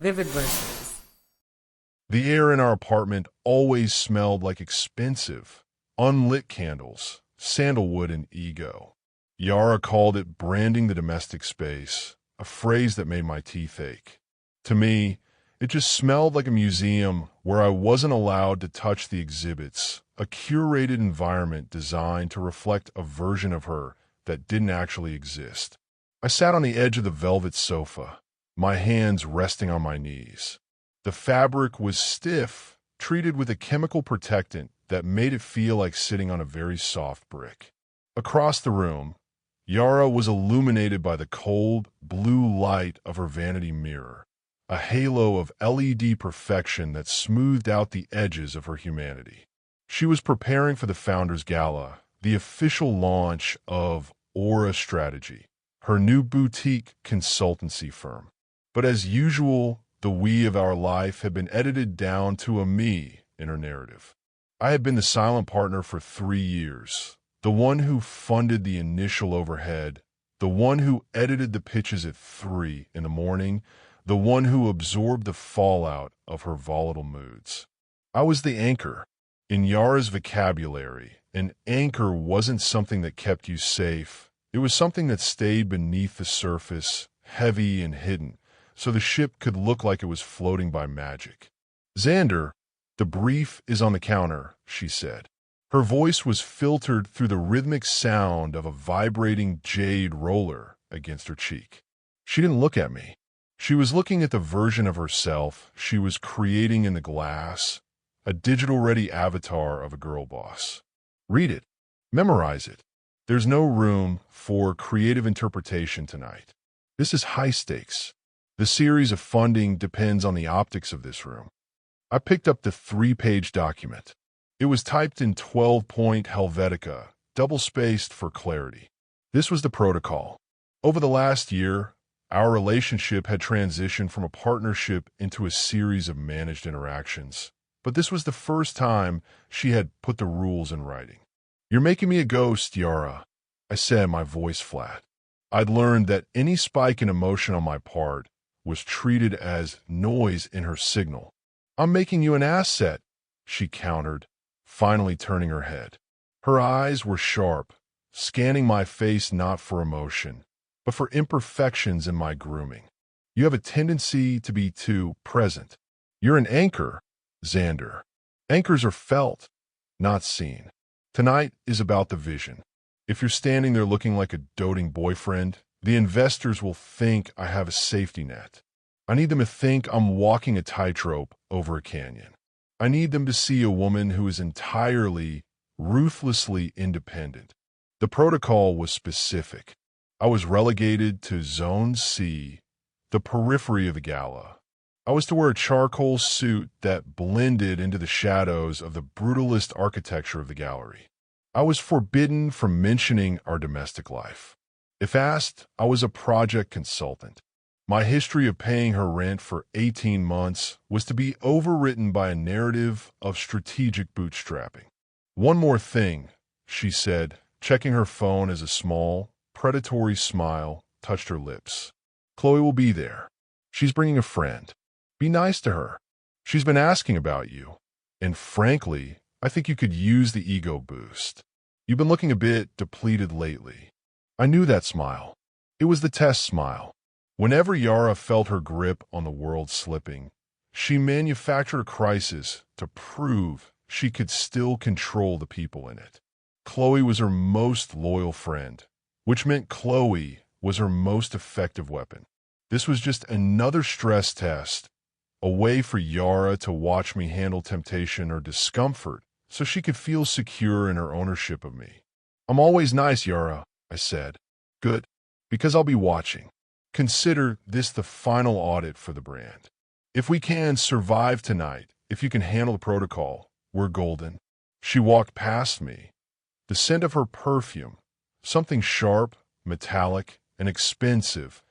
Vivid verses. The air in our apartment always smelled like expensive, unlit candles, sandalwood, and ego. Yara called it branding the domestic space, a phrase that made my teeth ache. To me, it just smelled like a museum where I wasn't allowed to touch the exhibits, a curated environment designed to reflect a version of her that didn't actually exist. I sat on the edge of the velvet sofa, my hands resting on my knees. The fabric was stiff, treated with a chemical protectant that made it feel like sitting on a very soft brick. Across the room, Yara was illuminated by the cold, blue light of her vanity mirror, a halo of LED perfection that smoothed out the edges of her humanity. She was preparing for the Founders Gala, the official launch of Aura Strategy, her new boutique consultancy firm. But as usual, the we of our life had been edited down to a me in her narrative. I had been the silent partner for 3 years, the one who funded the initial overhead, the one who edited the pitches at 3 in the morning, the one who absorbed the fallout of her volatile moods. I was the anchor. In Yara's vocabulary, an anchor wasn't something that kept you safe. It was something that stayed beneath the surface, heavy and hidden, so the ship could look like it was floating by magic. "Xander, the brief is on the counter," she said. Her voice was filtered through the rhythmic sound of a vibrating jade roller against her cheek. She didn't look at me. She was looking at the version of herself she was creating in the glass, a digital-ready avatar of a girl boss. "Read it. Memorize it. There's no room for creative interpretation tonight. This is high stakes. The series of funding depends on the optics of this room." I picked up the 3-page document. It was typed in 12-point Helvetica, double-spaced for clarity. This was the protocol. Over the last year, our relationship had transitioned from a partnership into a series of managed interactions. But this was the first time she had put the rules in writing. "You're making me a ghost, Yara," I said, my voice flat. I'd learned that any spike in emotion on my part was treated as noise in her signal. "I'm making you an asset," she countered, finally turning her head. Her eyes were sharp, scanning my face not for emotion, but for imperfections in my grooming. "You have a tendency to be too present. You're an anchor, Xander. Anchors are felt, not seen. Tonight is about the vision. If you're standing there looking like a doting boyfriend, the investors will think I have a safety net. I need them to think I'm walking a tightrope over a canyon. I need them to see a woman who is entirely, ruthlessly independent." The protocol was specific. I was relegated to Zone C, the periphery of the gala. I was to wear a charcoal suit that blended into the shadows of the brutalist architecture of the gallery. I was forbidden from mentioning our domestic life. If asked, I was a project consultant. My history of paying her rent for 18 months was to be overwritten by a narrative of strategic bootstrapping. "One more thing," she said, checking her phone as a small, predatory smile touched her lips. "Chloe will be there. She's bringing a friend. Be nice to her. She's been asking about you. And frankly, I think you could use the ego boost. You've been looking a bit depleted lately." I knew that smile. It was the test smile. Whenever Yara felt her grip on the world slipping, she manufactured a crisis to prove she could still control the people in it. Chloe was her most loyal friend, which meant Chloe was her most effective weapon. This was just another stress test, a way for Yara to watch me handle temptation or discomfort so she could feel secure in her ownership of me. "I'm always nice, Yara," I said. "Good, because I'll be watching. Consider this the final audit for the brand. If we can survive tonight, if you can handle the protocol, we're golden." She walked past me, the scent of her perfume, something sharp, metallic, and expensive,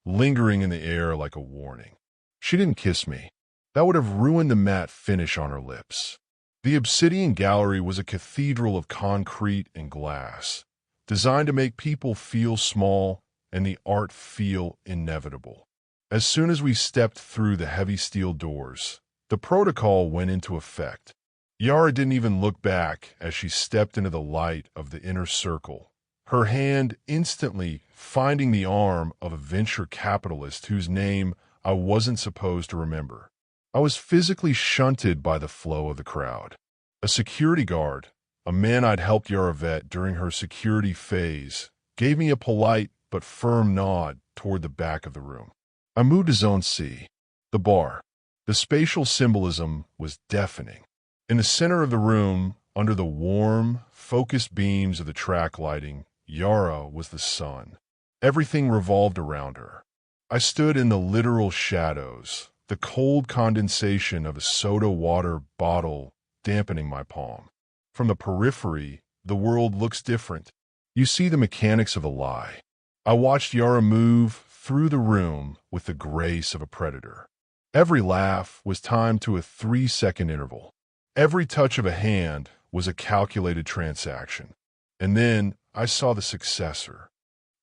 lingering in the air like a warning. She didn't kiss me. That would have ruined the matte finish on her lips. The Obsidian Gallery was a cathedral of concrete and glass, designed to make people feel small and the art feel inevitable. As soon as we stepped through the heavy steel doors, the protocol went into effect. Yara didn't even look back as she stepped into the light of the inner circle, her hand instantly finding the arm of a venture capitalist whose name I wasn't supposed to remember. I was physically shunted by the flow of the crowd. A security guard, a man I'd helped Yara vet during her security phase, gave me a polite but firm nod toward the back of the room. I moved to Zone C, the bar. The spatial symbolism was deafening. In the center of the room, under the warm, focused beams of the track lighting, Yara was the sun. Everything revolved around her. I stood in the literal shadows, the cold condensation of a soda water bottle dampening my palm. From the periphery, the world looks different. You see the mechanics of a lie. I watched Yara move through the room with the grace of a predator. Every laugh was timed to a 3-second interval. Every touch of a hand was a calculated transaction. And then I saw the successor.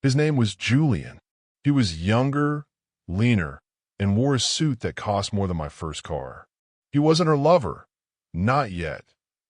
His name was Julian. He was younger, leaner, and wore a suit that cost more than my first car. He wasn't her lover. Not yet.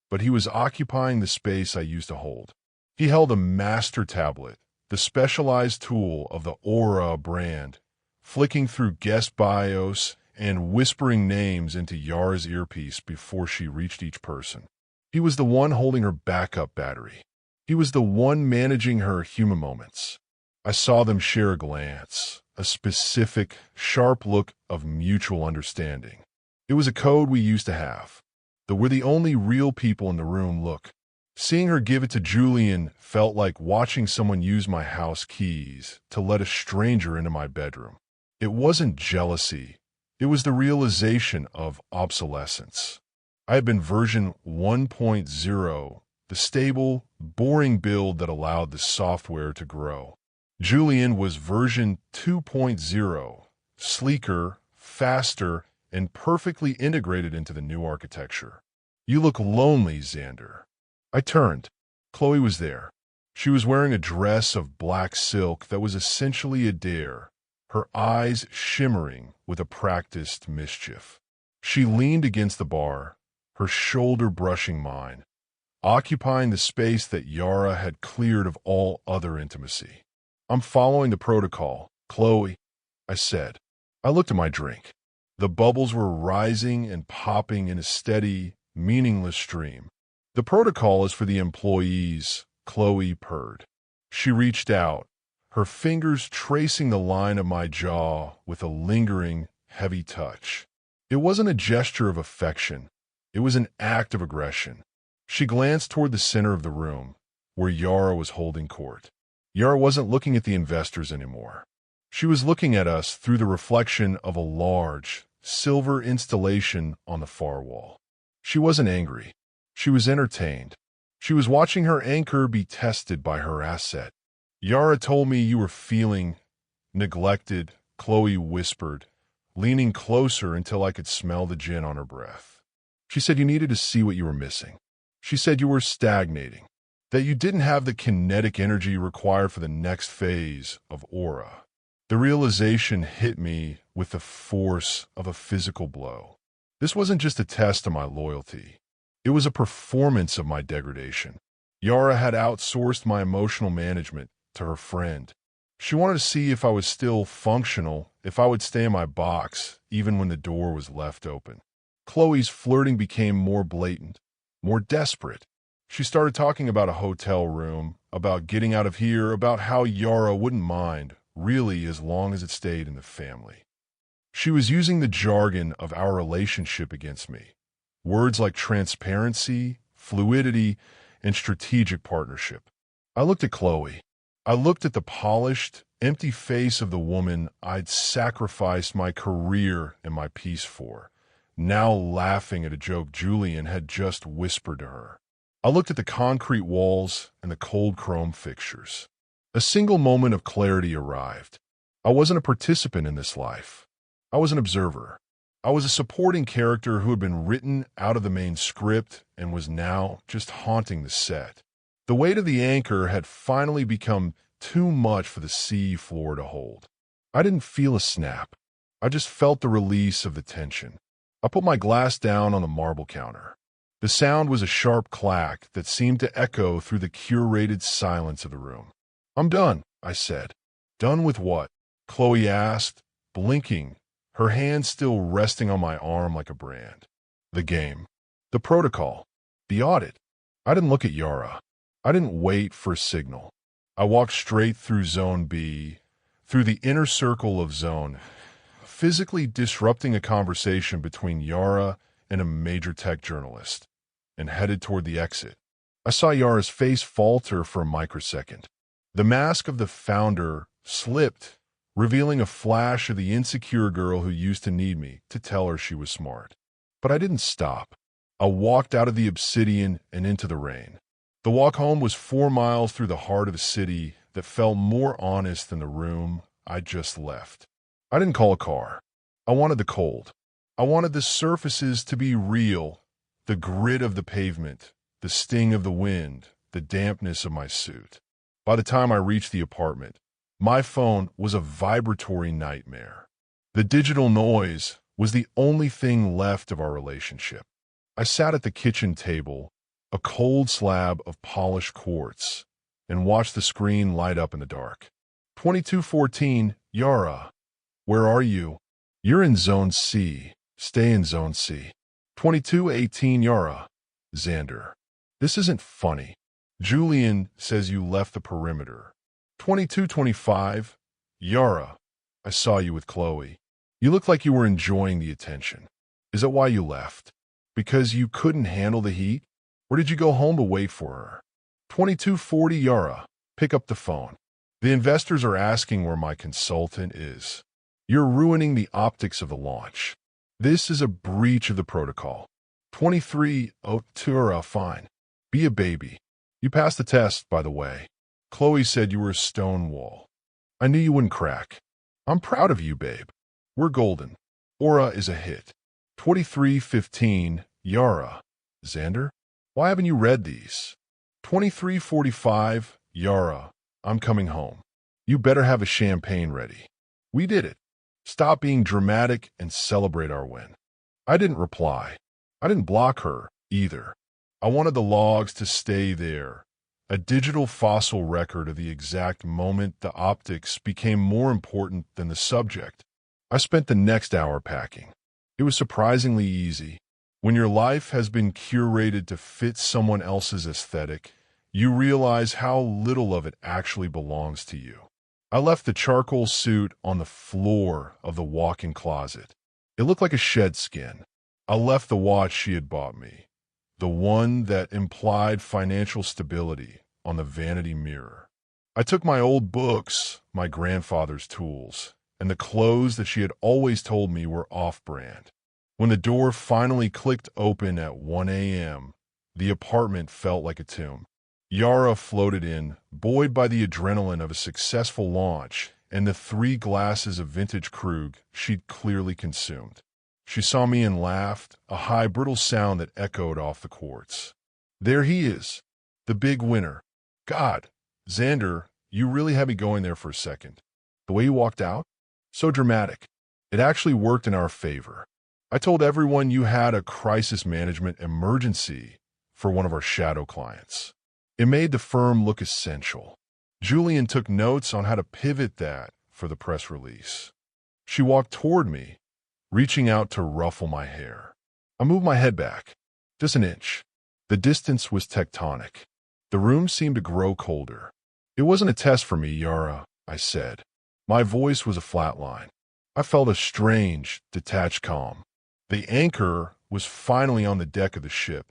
But he was occupying the space I used to hold. He held a master tablet, the specialized tool of the Aura brand, flicking through guest bios and whispering names into Yara's earpiece before she reached each person. He was the one holding her backup battery. He was the one managing her human moments. I saw them share a glance, a specific, sharp look of mutual understanding. It was a code we used to have. That we're the only real people in the room look. Seeing her give it to Julian felt like watching someone use my house keys to let a stranger into my bedroom. It wasn't jealousy. It was the realization of obsolescence. I had been version 1.0, the stable, boring build that allowed the software to grow. Julian was version 2.0, sleeker, faster, and perfectly integrated into the new architecture. You look lonely, Xander. I turned. Chloe was there. She was wearing a dress of black silk that was essentially a dare, her eyes shimmering with a practiced mischief. She leaned against the bar, her shoulder brushing mine, occupying the space that Yara had cleared of all other intimacy. I'm following the protocol, Chloe, I said. I looked at my drink. The bubbles were rising and popping in a steady, meaningless stream. The protocol is for the employees, Chloe purred. She reached out, her fingers tracing the line of my jaw with a lingering, heavy touch. It wasn't a gesture of affection. It was an act of aggression. She glanced toward the center of the room, where Yara was holding court. Yara wasn't looking at the investors anymore. She was looking at us through the reflection of a large, silver installation on the far wall. She wasn't angry. She was entertained. She was watching her anchor be tested by her asset. Yara told me you were feeling neglected, Chloe whispered, leaning closer until I could smell the gin on her breath. She said you needed to see what you were missing. She said you were stagnating, that you didn't have the kinetic energy required for the next phase of Aura. The realization hit me with the force of a physical blow. This wasn't just a test of my loyalty. It was a performance of my degradation. Yara had outsourced my emotional management to her friend. She wanted to see if I was still functional, if I would stay in my box, even when the door was left open. Chloe's flirting became more blatant, more desperate. She started talking about a hotel room, about getting out of here, about how Yara wouldn't mind, really, as long as it stayed in the family. She was using the jargon of our relationship against me. Words like transparency, fluidity, and strategic partnership. I looked at Chloe. I looked at the polished, empty face of the woman I'd sacrificed my career and my peace for, now laughing at a joke Julian had just whispered to her. I looked at the concrete walls and the cold chrome fixtures. A single moment of clarity arrived. I wasn't a participant in this life. I was an observer. I was a supporting character who had been written out of the main script and was now just haunting the set. The weight of the anchor had finally become too much for the sea floor to hold. I didn't feel a snap. I just felt the release of the tension. I put my glass down on the marble counter. The sound was a sharp clack that seemed to echo through the curated silence of the room. "I'm done," I said. "Done with what?" Chloe asked, blinking, her hand still resting on my arm like a brand. "The game. The protocol. The audit." I didn't look at Yara. I didn't wait for a signal. I walked straight through Zone B, through the inner circle of Zone, physically disrupting a conversation between Yara and a major tech journalist, and headed toward the exit. I saw Yara's face falter for a microsecond. The mask of the founder slipped, revealing a flash of the insecure girl who used to need me to tell her she was smart. But I didn't stop. I walked out of the obsidian and into the rain. The walk home was 4 miles through the heart of a city that felt more honest than the room I just left. I didn't call a car. I wanted the cold. I wanted the surfaces to be real, the grit of the pavement, the sting of the wind, the dampness of my suit. By the time I reached the apartment, my phone was a vibratory nightmare. The digital noise was the only thing left of our relationship. I sat at the kitchen table, a cold slab of polished quartz, and watched the screen light up in the dark. 2214, Yara. Where are you? You're in Zone C. Stay in Zone C. 2218, Yara. Xander. This isn't funny. Julian says you left the perimeter. 2225, Yara. I saw you with Chloe. You look like you were enjoying the attention. Is that why you left? Because you couldn't handle the heat? Or did you go home to wait for her? 2240, Yara. Pick up the phone. The investors are asking where my consultant is. You're ruining the optics of the launch. This is a breach of the protocol. 23, oh, Tura, fine. Be a baby. You passed the test, by the way. Chloe said you were a stone wall. I knew you wouldn't crack. I'm proud of you, babe. We're golden. Aura is a hit. 2315, Yara. Xander? Why haven't you read these? 2345, Yara. I'm coming home. You better have a champagne ready. We did it. Stop being dramatic and celebrate our win. I didn't reply. I didn't block her, either. I wanted the logs to stay there, a digital fossil record of the exact moment the optics became more important than the subject. I spent the next hour packing. It was surprisingly easy. When your life has been curated to fit someone else's aesthetic, you realize how little of it actually belongs to you. I left the charcoal suit on the floor of the walk-in closet. It looked like a shed skin. I left the watch she had bought me, the one that implied financial stability, on the vanity mirror. I took my old books, my grandfather's tools, and the clothes that she had always told me were off-brand. When the door finally clicked open at 1 a.m., the apartment felt like a tomb. Yara floated in, buoyed by the adrenaline of a successful launch and the 3 glasses of vintage Krug she'd clearly consumed. She saw me and laughed, a high, brittle sound that echoed off the quartz. There he is, the big winner. God, Xander, you really had me going there for a second. The way you walked out? So dramatic. It actually worked in our favor. I told everyone you had a crisis management emergency for one of our shadow clients. It made the firm look essential. Julian took notes on how to pivot that for the press release. She walked toward me, reaching out to ruffle my hair. I moved my head back, just an inch. The distance was tectonic. The room seemed to grow colder. It wasn't a test for me, Yara, I said. My voice was a flat line. I felt a strange, detached calm. The anchor was finally on the deck of the ship,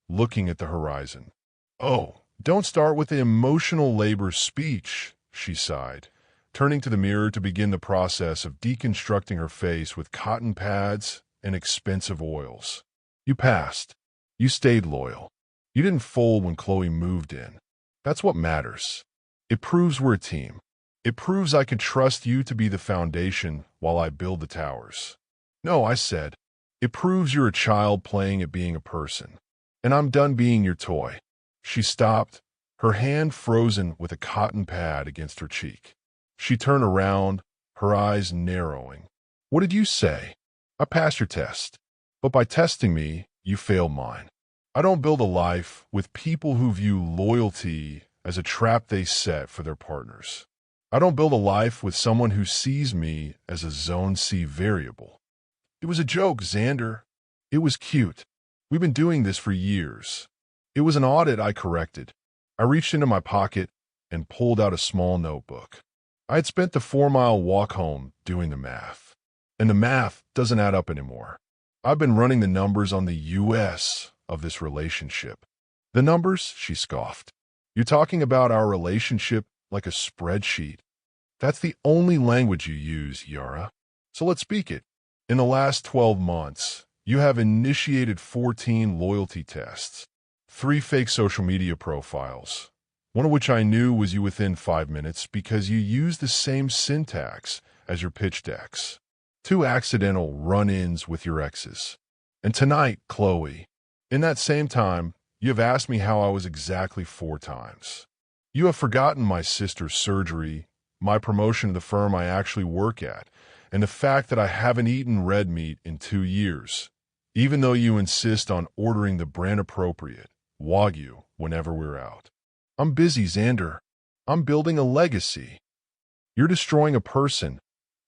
looking at the horizon. Oh, don't start with the emotional labor speech, she sighed, turning to the mirror to begin the process of deconstructing her face with cotton pads and expensive oils. You passed. You stayed loyal. You didn't fold when Chloe moved in. That's what matters. It proves we're a team. It proves I can trust you to be the foundation while I build the towers. No, I said, it proves you're a child playing at being a person. And I'm done being your toy. She stopped, her hand frozen with a cotton pad against her cheek. She turned around, her eyes narrowing. What did you say? I passed your test. But by testing me, you failed mine. I don't build a life with people who view loyalty as a trap they set for their partners. I don't build a life with someone who sees me as a Zone C variable. It was a joke, Xander. It was cute. We've been doing this for years. It was an audit I corrected. I reached into my pocket and pulled out a small notebook. I had spent the 4-mile walk home doing the math. And the math doesn't add up anymore. I've been running the numbers on the US of this relationship. The numbers? She scoffed. You're talking about our relationship like a spreadsheet. That's the only language you use, Yara. So let's speak it. In the last 12 months, you have initiated 14 loyalty tests, 3 fake social media profiles, one of which I knew was you within 5 minutes because you used the same syntax as your pitch decks, 2 accidental run-ins with your exes. And tonight, Chloe, in that same time, you have asked me how I was exactly 4 times. You have forgotten my sister's surgery, my promotion to the firm I actually work at, and the fact that I haven't eaten red meat in 2 years, even though you insist on ordering the brand-appropriate Wagyu whenever we're out. I'm busy, Xander. I'm building a legacy. You're destroying a person,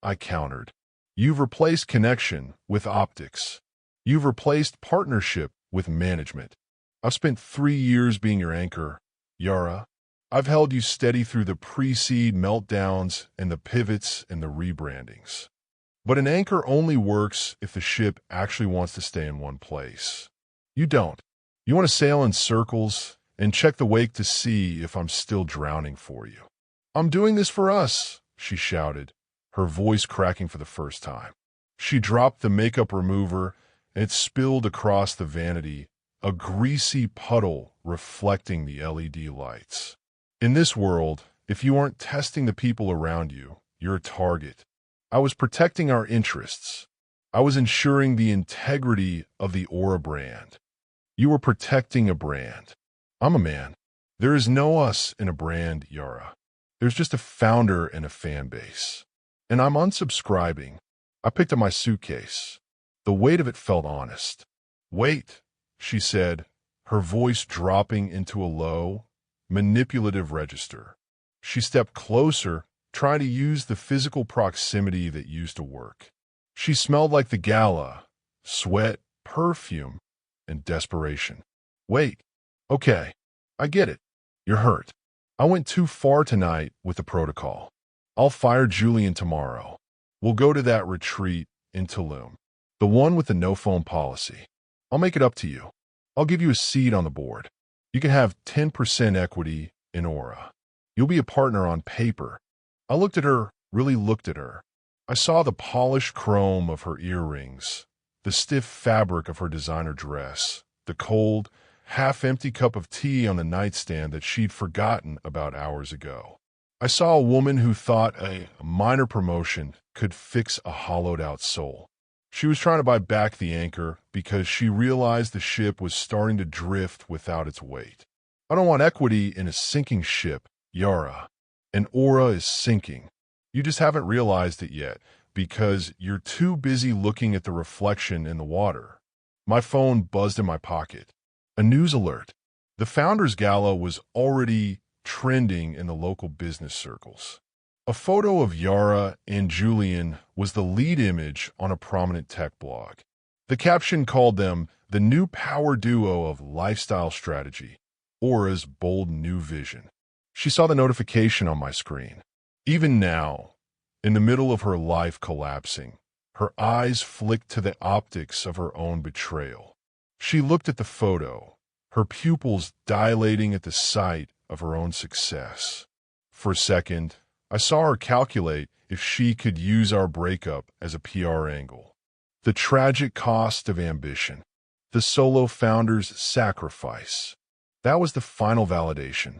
I countered. You've replaced connection with optics. You've replaced partnership with management. I've spent 3 years being your anchor, Yara. I've held you steady through the pre-seed meltdowns and the pivots and the rebrandings. But an anchor only works if the ship actually wants to stay in one place. You don't. You want to sail in circles and check the wake to see if I'm still drowning for you. I'm doing this for us, she shouted, her voice cracking for the first time. She dropped the makeup remover and it spilled across the vanity, a greasy puddle reflecting the LED lights. In this world, if you aren't testing the people around you, you're a target. I was protecting our interests. I was ensuring the integrity of the Aura brand. You were protecting a brand. I'm a man. There is no us in a brand, Yara. There's just a founder and a fan base. And I'm unsubscribing. I picked up my suitcase. The weight of it felt honest. Wait, she said, her voice dropping into a low, manipulative register. She stepped closer, trying to use the physical proximity that used to work. She smelled like the gala, sweat, perfume, and desperation. Wait, okay, I get it. You're hurt. I went too far tonight with the protocol. I'll fire Julian tomorrow. We'll go to that retreat in Tulum, the one with the no-phone policy. I'll make it up to you. I'll give you a seat on the board. You can have 10% equity in Aura. You'll be a partner on paper. I looked at her, really looked at her. I saw the polished chrome of her earrings, the stiff fabric of her designer dress, the cold, half-empty cup of tea on the nightstand that she'd forgotten about hours ago. I saw a woman who thought a minor promotion could fix a hollowed-out soul. She was trying to buy back the anchor because she realized the ship was starting to drift without its weight. I don't want equity in a sinking ship, Yara. An Aura is sinking. You just haven't realized it yet because you're too busy looking at the reflection in the water. My phone buzzed in my pocket. A news alert. The Founders Gala was already trending in the local business circles. A photo of Yara and Julian was the lead image on a prominent tech blog. The caption called them the new power duo of lifestyle strategy, Aura's bold new vision. She saw the notification on my screen. Even now, in the middle of her life collapsing, her eyes flicked to the optics of her own betrayal. She looked at the photo, her pupils dilating at the sight of her own success. For a second, I saw her calculate if she could use our breakup as a PR angle. The tragic cost of ambition. The solo founder's sacrifice. That was the final validation.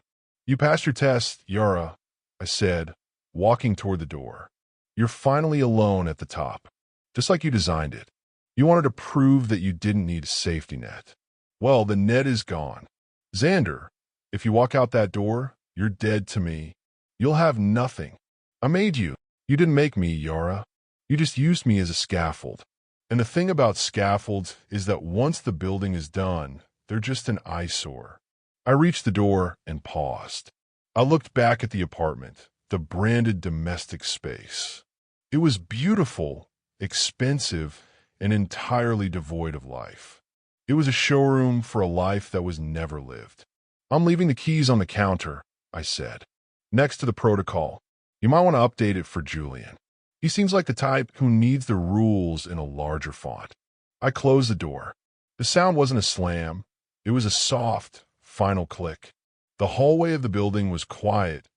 You passed your test, Yara, I said, walking toward the door. You're finally alone at the top, just like you designed it. You wanted to prove that you didn't need a safety net. Well, the net is gone. Xander, if you walk out that door, you're dead to me. You'll have nothing. I made you. You didn't make me, Yara. You just used me as a scaffold. And the thing about scaffolds is that once the building is done, they're just an eyesore. I reached the door and paused. I looked back at the apartment, the branded domestic space. It was beautiful, expensive, and entirely devoid of life. It was a showroom for a life that was never lived. I'm leaving the keys on the counter, I said, next to the protocol. You might want to update it for Julian. He seems like the type who needs the rules in a larger font. I closed the door. The sound wasn't a slam. It was a soft, final click. The hallway of the building was quiet,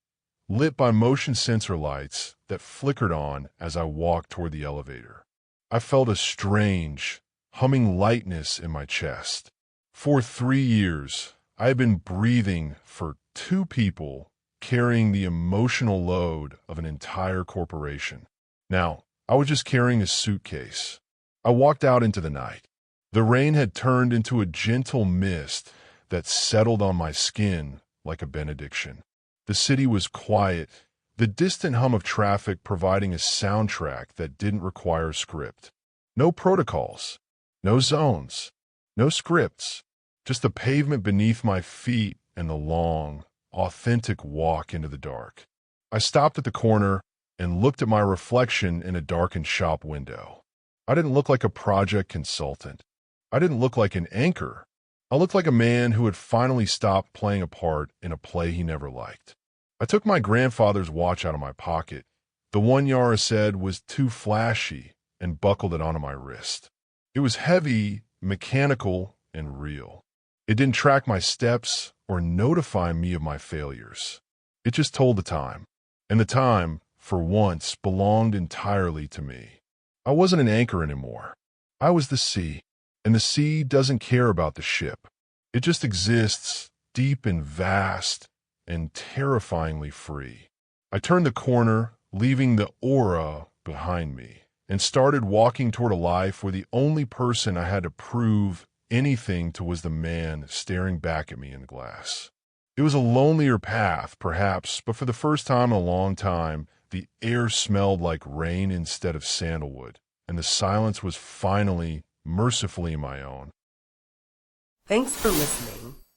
lit by motion sensor lights that flickered on as I walked toward the elevator. I felt a strange, humming lightness in my chest. For 3 years, I had been breathing for 2 people carrying the emotional load of an entire corporation. Now, I was just carrying a suitcase. I walked out into the night. The rain had turned into a gentle mist that settled on my skin like a benediction. The city was quiet, the distant hum of traffic providing a soundtrack that didn't require script. No protocols, no zones, no scripts, just the pavement beneath my feet and the long, authentic walk into the dark. I stopped at the corner and looked at my reflection in a darkened shop window. I didn't look like a project consultant. I didn't look like an anchor. I looked like a man who had finally stopped playing a part in a play he never liked. I took my grandfather's watch out of my pocket. The one Yara said was too flashy, and buckled it onto my wrist. It was heavy, mechanical, and real. It didn't track my steps or notify me of my failures. It just told the time. And the time, for once, belonged entirely to me. I wasn't an anchor anymore. I was the sea, and the sea doesn't care about the ship. It just exists, deep and vast, and terrifyingly free. I turned the corner, leaving the aura behind me, and started walking toward a life where the only person I had to prove anything to was the man staring back at me in the glass. It was a lonelier path, perhaps, but for the first time in a long time, the air smelled like rain instead of sandalwood, and the silence was finally, mercifully my own. Thanks for listening.